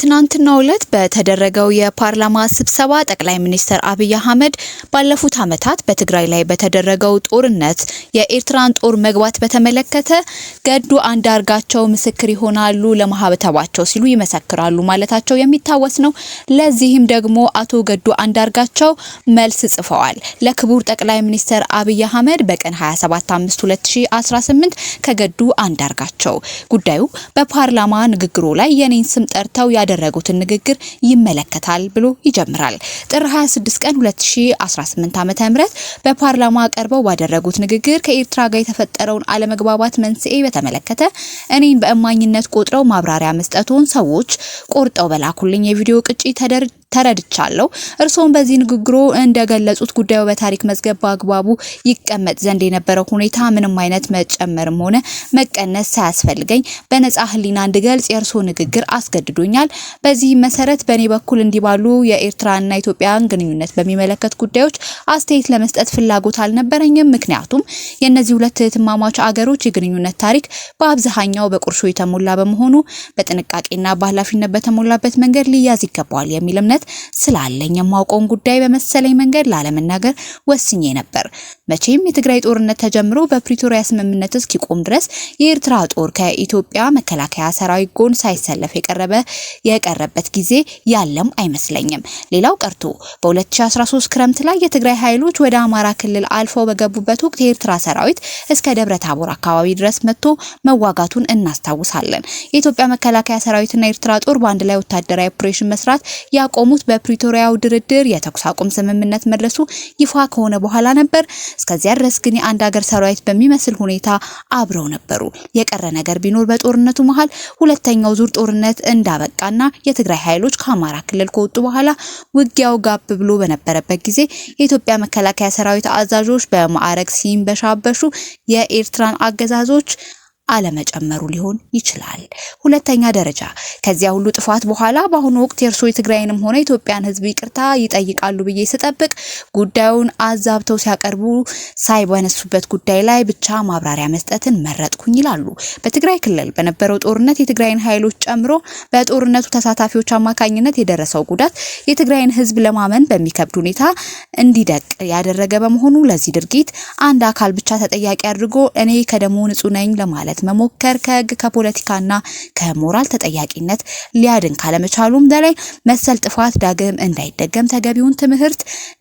ትናንትናው ዕለት በተደረገው የፓርላማ ስብሰባ ጠቅላይ ሚኒስትር አብይ አህመድ ባለፉት ዓመታት በትግራይ ላይ በተደረገው ጦርነት የኤርትራን ጦር መግባት በተመለከተ ገዱ አንዳርጋቸው ምስክር ይሆናሉ ለማህበረሰባቸው ሲሉ ይመሰክራሉ ማለታቸው የሚታወስ ነው። ለዚህም ደግሞ አቶ ገዱ አንዳርጋቸው መልስ ጽፈዋል። ለክቡር ጠቅላይ ሚኒስትር አብይ አህመድ በቀን 27/5/2018 ከገዱ አንዳርጋቸው ጉዳዩ በፓርላማ ንግግሩ ላይ የኔን ስም ጠርተው ያደረጉትን ንግግር ይመለከታል ብሎ ይጀምራል። ጥር 26 ቀን 2018 ዓ.ም በፓርላማ ቀርበው ባደረጉት ንግግር ከኤርትራ ጋር የተፈጠረውን አለመግባባት መንስኤ በተመለከተ እኔን በእማኝነት ቆጥረው ማብራሪያ መስጠቱን ሰዎች ቆርጠው በላኩልኝ የቪዲዮ ቅጂ ተረድቻለሁ። እርሶም በዚህ ንግግሩ እንደገለጹት ጉዳዩ በታሪክ መዝገብ በአግባቡ ይቀመጥ ዘንድ የነበረው ሁኔታ ምንም አይነት መጨመርም ሆነ መቀነስ ሳያስፈልገኝ በነጻ ህሊና እንድገልጽ የእርሶ ንግግር አስገድዶኛል። በዚህ መሰረት በኔ በኩል እንዲባሉ የኤርትራና ኢትዮጵያን ግንኙነት በሚመለከት ጉዳዮች አስተያየት ለመስጠት ፍላጎት አልነበረኝም። ምክንያቱም የነዚህ ሁለት እህትማማች አገሮች የግንኙነት ታሪክ በአብዛኛው በቁርሾ የተሞላ በመሆኑ በጥንቃቄና በኃላፊነት በተሞላበት መንገድ ሊያዝ ይገባዋል የሚል እምነት ስላለኝ የማውቀውን ጉዳይ በመሰለኝ መንገድ ላለመናገር ወስኜ ነበር። መቼም የትግራይ ጦርነት ተጀምሮ በፕሪቶሪያ ስምምነት እስኪቆም ድረስ የኤርትራ ጦር ከኢትዮጵያ መከላከያ ሰራዊት ጎን ሳይሰለፍ የቀረበት ጊዜ ያለም አይመስለኝም። ሌላው ቀርቶ በ2013 ክረምት ላይ የትግራይ ኃይሎች ወደ አማራ ክልል አልፈው በገቡበት ወቅት የኤርትራ ሰራዊት እስከ ደብረ ታቦር አካባቢ ድረስ መጥቶ መዋጋቱን እናስታውሳለን። የኢትዮጵያ መከላከያ ሰራዊትና የኤርትራ ጦር በአንድ ላይ ወታደራዊ ኦፕሬሽን መስራት ያቆሙት በፕሪቶሪያው ድርድር የተኩስ አቁም ስምምነት መድረሱ ይፋ ከሆነ በኋላ ነበር። እስከዚያ ድረስ ግን የአንድ ሀገር ሰራዊት በሚመስል ሁኔታ አብረው ነበሩ። የቀረ ነገር ቢኖር በጦርነቱ መሃል ሁለተኛው ዙር ጦርነት እንዳበቃና የትግራይ ኃይሎች ከአማራ ክልል ከወጡ በኋላ ውጊያው ጋብ ብሎ በነበረበት ጊዜ የኢትዮጵያ መከላከያ ሰራዊት አዛዦች በማዕረግ ሲንበሻበሹ የኤርትራን አገዛዞች አለመጨመሩ ሊሆን ይችላል። ሁለተኛ ደረጃ ከዚያ ሁሉ ጥፋት በኋላ በአሁኑ ወቅት የእርሶ የትግራይንም ሆነ ኢትዮጵያን ህዝብ ይቅርታ ይጠይቃሉ ብዬ ስጠብቅ ጉዳዩን አዛብተው ሲያቀርቡ ሳይበነሱበት ጉዳይ ላይ ብቻ ማብራሪያ መስጠትን መረጥኩኝ ይላሉ። በትግራይ ክልል በነበረው ጦርነት የትግራይን ኃይሎች ጨምሮ በጦርነቱ ተሳታፊዎች አማካኝነት የደረሰው ጉዳት የትግራይን ህዝብ ለማመን በሚከብድ ሁኔታ እንዲደቅ ያደረገ በመሆኑ ለዚህ ድርጊት አንድ አካል ብቻ ተጠያቂ አድርጎ እኔ ከደሙ ንጹህ ነኝ ለማለት መሞከር ከህግ ከፖለቲካና ከሞራል ተጠያቂነት ሊያድን ካለመቻሉም በላይ መሰል ጥፋት ዳግም እንዳይደገም ተገቢውን ትምህርት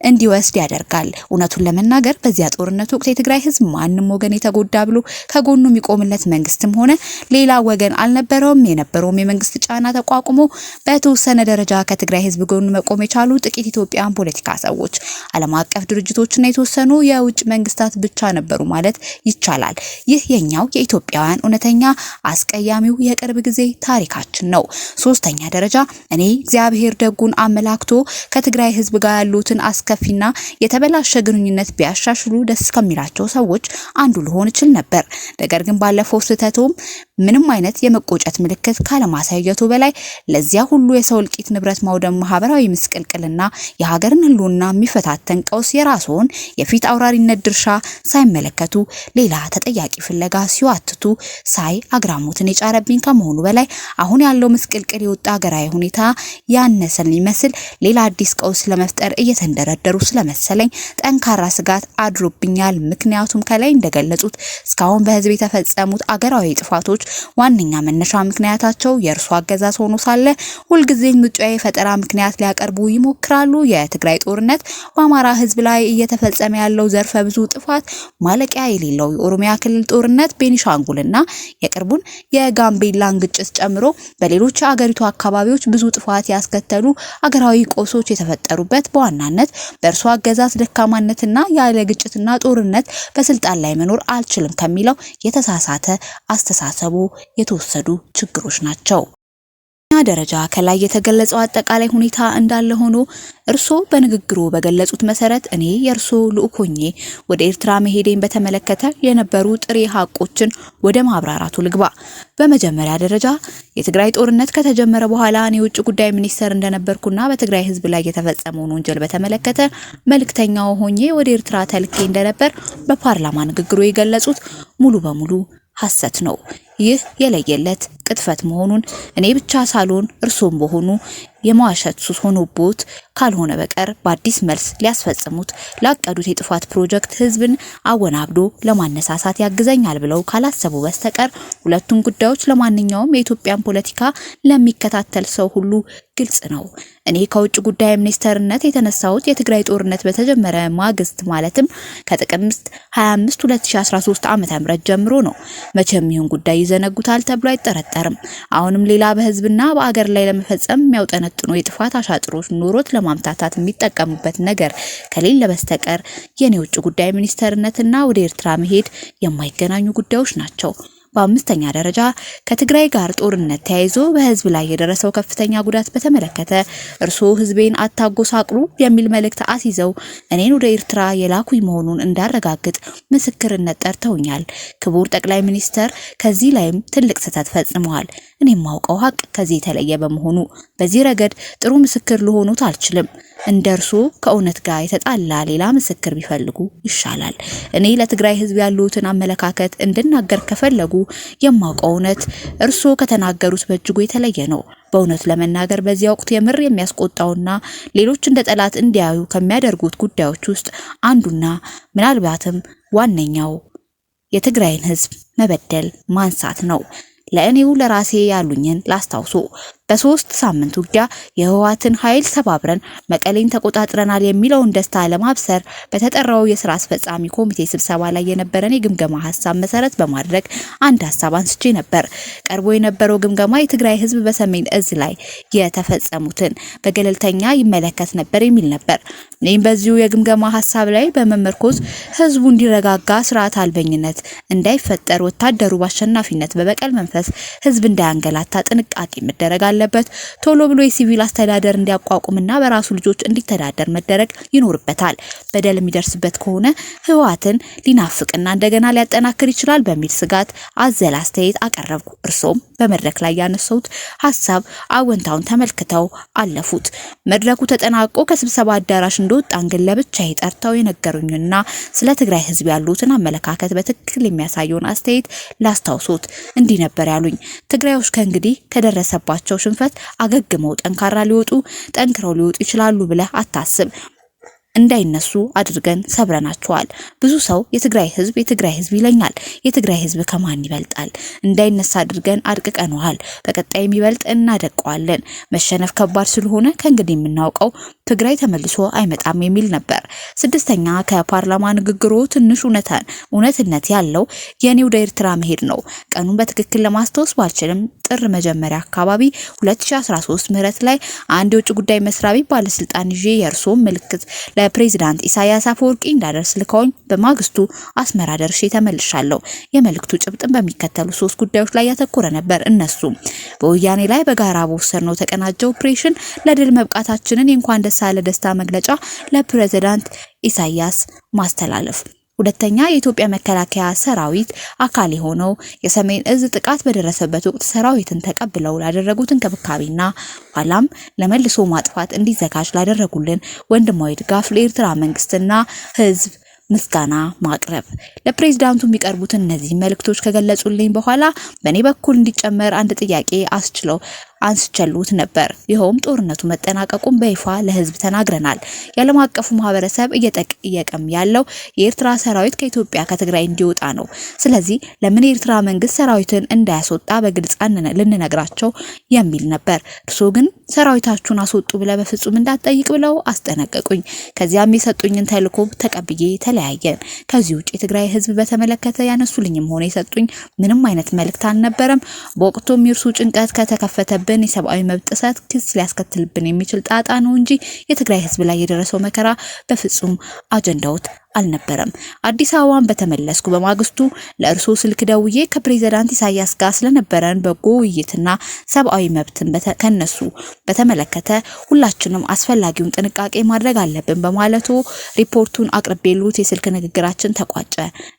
እንዲወስድ ያደርጋል። እውነቱን ለመናገር በዚያ ጦርነት ወቅት የትግራይ ህዝብ ማንም ወገን የተጎዳ ብሎ ከጎኑ የሚቆምለት መንግስትም ሆነ ሌላ ወገን አልነበረውም። የነበረውም የመንግስት ጫና ተቋቁሞ በተወሰነ ደረጃ ከትግራይ ህዝብ ጎን መቆም የቻሉ ጥቂት ኢትዮጵያን ፖለቲካ ሰዎች፣ ዓለም አቀፍ ድርጅቶችና የተወሰኑ የውጭ መንግስታት ብቻ ነበሩ ማለት ይቻላል። ይህ የኛው የኢትዮጵያውያን እውነተኛ አስቀያሚው የቅርብ ጊዜ ታሪካችን ነው። ሶስተኛ ደረጃ እኔ እግዚአብሔር ደጉን አመላክቶ ከትግራይ ህዝብ ጋር ያሉትን አስከፊና የተበላሸ ግንኙነት ቢያሻሽሉ ደስ ከሚላቸው ሰዎች አንዱ ልሆን ይችል ነበር። ነገር ግን ባለፈው ስህተቱም ምንም አይነት የመቆጨት ምልክት ካለማሳየቱ በላይ ለዚያ ሁሉ የሰው እልቂት፣ ንብረት ማውደም፣ ማህበራዊ ምስቅልቅልና የሀገርን ህልውና የሚፈታተን ቀውስ የራስዎን የፊት አውራሪነት ድርሻ ሳይመለከቱ ሌላ ተጠያቂ ፍለጋ ሲዋትቱ ሳይ አግራሞትን የጫረብኝ ከመሆኑ በላይ አሁን ያለው ምስቅልቅል የወጣ ሀገራዊ ሁኔታ ያነሰን ሊመስል ሌላ አዲስ ቀውስ ለመፍጠር እየተንደረደሩ ስለመሰለኝ ጠንካራ ስጋት አድሮብኛል። ምክንያቱም ከላይ እንደገለጹት እስካሁን በህዝብ የተፈጸሙት አገራዊ ጥፋቶች ዋነኛ መነሻ ምክንያታቸው የእርሱ አገዛዝ ሆኖ ሳለ ሁልጊዜ ምርጫዊ ፈጠራ ምክንያት ሊያቀርቡ ይሞክራሉ። የትግራይ ጦርነት፣ በአማራ ህዝብ ላይ እየተፈጸመ ያለው ዘርፈ ብዙ ጥፋት፣ ማለቂያ የሌለው የኦሮሚያ ክልል ጦርነት፣ ቤኒሻንጉልና የቅርቡን የጋምቤላን ግጭት ጨምሮ በሌሎች የአገሪቱ አካባቢዎች ብዙ ጥፋት ያስከተሉ አገራዊ ቆሶች የተፈጠሩበት በዋናነት በእርሱ አገዛዝ ደካማነትና ያለ ግጭትና ጦርነት በስልጣን ላይ መኖር አልችልም ከሚለው የተሳሳተ አስተሳሰቡ የተወሰዱ ችግሮች ናቸው። ደረጃ ከላይ የተገለጸው አጠቃላይ ሁኔታ እንዳለ ሆኖ እርሶ በንግግሩ በገለጹት መሰረት እኔ የእርሶ ልኡክ ሆኜ ወደ ኤርትራ መሄዴን በተመለከተ የነበሩ ጥሬ ሀቆችን ወደ ማብራራቱ ልግባ። በመጀመሪያ ደረጃ የትግራይ ጦርነት ከተጀመረ በኋላ እኔ የውጭ ጉዳይ ሚኒስተር እንደነበርኩና በትግራይ ህዝብ ላይ የተፈጸመውን ወንጀል በተመለከተ መልእክተኛው ሆኜ ወደ ኤርትራ ተልኬ እንደነበር በፓርላማ ንግግሩ የገለጹት ሙሉ በሙሉ ሐሰት ነው። ይህ የለየለት ቅጥፈት መሆኑን እኔ ብቻ ሳልሆን እርሶም በሆኑ የማዋሸት ሱስ ሆኖቦት ካልሆነ በቀር በአዲስ መልስ ሊያስፈጽሙት ላቀዱት የጥፋት ፕሮጀክት ህዝብን አወናብዶ ለማነሳሳት ያግዘኛል ብለው ካላሰቡ በስተቀር ሁለቱም ጉዳዮች ለማንኛውም የኢትዮጵያን ፖለቲካ ለሚከታተል ሰው ሁሉ ግልጽ ነው። እኔ ከውጭ ጉዳይ ሚኒስተርነት የተነሳሁት የትግራይ ጦርነት በተጀመረ ማግስት ማለትም ከጥቅምት 25 2013 ዓ.ም ጀምሮ ነው። መቼም ይሁን ጉዳይ ይዘነጉታል ተብሎ አይጠረጠርም። አሁንም ሌላ በህዝብና በአገር ላይ ለመፈጸም የሚያውጠነጥኑ የጥፋት አሻጥሮች ኖሮት ለማምታታት የሚጠቀሙበት ነገር ከሌለ በስተቀር የኔ ውጭ ጉዳይ ሚኒስተርነትና ወደ ኤርትራ መሄድ የማይገናኙ ጉዳዮች ናቸው። በአምስተኛ ደረጃ ከትግራይ ጋር ጦርነት ተያይዞ በህዝብ ላይ የደረሰው ከፍተኛ ጉዳት በተመለከተ እርሶ ህዝቤን አታጎሳቅሉ የሚል መልእክት አስይዘው እኔን ወደ ኤርትራ የላኩኝ መሆኑን እንዳረጋግጥ ምስክርነት ጠርተውኛል። ክቡር ጠቅላይ ሚኒስተር ከዚህ ላይም ትልቅ ስህተት ፈጽመዋል። እኔም ማውቀው ሀቅ ከዚህ የተለየ በመሆኑ በዚህ ረገድ ጥሩ ምስክር ልሆኑት አልችልም። እንደርሱ ከእውነት ጋር የተጣላ ሌላ ምስክር ቢፈልጉ ይሻላል። እኔ ለትግራይ ህዝብ ያሉትን አመለካከት እንድናገር ከፈለጉ የማውቀው እውነት እርሱ ከተናገሩት በእጅጉ የተለየ ነው። በእውነት ለመናገር በዚያ ወቅት የምር የሚያስቆጣውና ሌሎች እንደ ጠላት እንዲያዩ ከሚያደርጉት ጉዳዮች ውስጥ አንዱና ምናልባትም ዋነኛው የትግራይን ህዝብ መበደል ማንሳት ነው። ለእኔው ለራሴ ያሉኝን ላስታውሶ በ3 ሳምንት ውጊያ የህወሓትን ኃይል ሰባብረን መቀሌን ተቆጣጥረናል የሚለውን ደስታ ለማብሰር በተጠራው የሥራ አስፈጻሚ ኮሚቴ ስብሰባ ላይ የነበረን የግምገማ ሐሳብ መሰረት በማድረግ አንድ ሐሳብ አንስቼ ነበር። ቀርቦ የነበረው ግምገማ የትግራይ ህዝብ በሰሜን እዝ ላይ የተፈጸሙትን በገለልተኛ ይመለከት ነበር የሚል ነበር። እኔም በዚሁ የግምገማ ሐሳብ ላይ በመመርኮዝ ህዝቡ እንዲረጋጋ፣ ስርዓት አልበኝነት እንዳይፈጠር፣ ወታደሩ በአሸናፊነት በበቀል መንፈስ ህዝብ እንዳያንገላታ ጥንቃቄ መደረግ አለበት። ቶሎ ብሎ የሲቪል አስተዳደር እንዲያቋቁምና በራሱ ልጆች እንዲተዳደር መደረግ ይኖርበታል። በደል የሚደርስበት ከሆነ ህወሓትን ሊናፍቅና እንደገና ሊያጠናክር ይችላል በሚል ስጋት አዘል አስተያየት አቀረብኩ። እርሶም በመድረክ ላይ ያነሱት ሐሳብ አወንታውን ተመልክተው አለፉት። መድረኩ ተጠናቆ ከስብሰባ አዳራሽ እንደወጣን ግን ለብቻዬ ጠርተው የነገሩኝና ስለ ትግራይ ህዝብ ያሉትን አመለካከት በትክክል የሚያሳየውን አስተያየት ላስታውሶት እንዲህ ነበር ያሉኝ። ትግራዮች ከእንግዲህ ከደረሰባቸው ሽንፈት አገግመው ጠንክረው ሊወጡ ይችላሉ ብለህ አታስብ። እንዳይነሱ አድርገን ሰብረናቸዋል። ብዙ ሰው የትግራይ ህዝብ ይለኛል። የትግራይ ህዝብ ከማን ይበልጣል? እንዳይነሳ አድርገን አድቅቀነዋል። በቀጣይ የሚበልጥ እናደቀዋለን። መሸነፍ ከባድ ስለሆነ ከእንግዲህ የምናውቀው ትግራይ ተመልሶ አይመጣም የሚል ነበር። ስድስተኛ ከፓርላማ ንግግሩ ትንሽ እውነትነት ያለው የኔ ወደ ኤርትራ መሄድ ነው። ቀኑን በትክክል ለማስታወስ ባልችልም ጥር መጀመሪያ አካባቢ 2013 ምህረት ላይ አንድ የውጭ ጉዳይ መስሪያ ቤት ባለስልጣን ይዤ የእርሶ ምልክት ለፕሬዝዳንት ኢሳያስ አፈወርቂ እንዳደርስ ልከውኝ በማግስቱ አስመራ ደርሼ ተመልሻለሁ። የመልእክቱ ጭብጥን በሚከተሉ 3 ጉዳዮች ላይ ያተኮረ ነበር። እነሱም በወያኔ ላይ በጋራ በወሰነው ተቀናጀ ኦፕሬሽን ለድል መብቃታችንን የእንኳን ደስ አለ ደስታ መግለጫ ለፕሬዝዳንት ኢሳያስ ማስተላለፍ፣ ሁለተኛ የኢትዮጵያ መከላከያ ሰራዊት አካል የሆነው የሰሜን እዝ ጥቃት በደረሰበት ወቅት ሰራዊትን ተቀብለው ላደረጉት እንክብካቤና ኋላም ለመልሶ ማጥፋት እንዲዘጋጅ ላደረጉልን ወንድማዊ ድጋፍ ለኤርትራ መንግስትና ህዝብ ምስጋና ማቅረብ። ለፕሬዝዳንቱ የሚቀርቡትን እነዚህ መልእክቶች ከገለጹልኝ በኋላ በእኔ በኩል እንዲጨመር አንድ ጥያቄ አንስቸሉት ነበር። ይኸውም ጦርነቱ መጠናቀቁን በይፋ ለህዝብ ተናግረናል። የዓለም አቀፉ ማህበረሰብ እየጠየቀም ያለው የኤርትራ ሰራዊት ከኢትዮጵያ ከትግራይ እንዲወጣ ነው። ስለዚህ ለምን የኤርትራ መንግስት ሰራዊትን እንዳያስወጣ በግልጽ ልንነግራቸው የሚል ነበር። እርሱ ግን ሰራዊታችሁን አስወጡ ብለ በፍጹም እንዳትጠይቅ ብለው አስጠነቀቁኝ። ከዚያም የሰጡኝን ተልዕኮ ተቀብዬ ተለያየን። ከዚህ ውጭ የትግራይ ህዝብ በተመለከተ ያነሱልኝም ሆነ የሰጡኝ ምንም አይነት መልእክት አልነበረም። በወቅቱም የእርሱ ጭንቀት ከተከፈተብን የሰብአዊ መብት ጥሰት ክስ ሊያስከትልብን የሚችል ጣጣ ነው እንጂ የትግራይ ህዝብ ላይ የደረሰው መከራ በፍጹም አጀንዳውት አልነበረም። አዲስ አበባን በተመለስኩ በማግስቱ ለእርሶ ስልክ ደውዬ ከፕሬዝዳንት ኢሳያስ ጋር ስለነበረን በጎ ውይይትና ሰብአዊ መብትን ከነሱ በተመለከተ ሁላችንም አስፈላጊውን ጥንቃቄ ማድረግ አለብን በማለቱ ሪፖርቱን አቅርቤሉት የስልክ ንግግራችን ተቋጨ።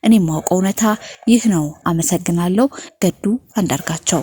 እኔም ማውቀው እውነታ ይህ ነው። አመሰግናለሁ። ገዱ አንዳርጋቸው።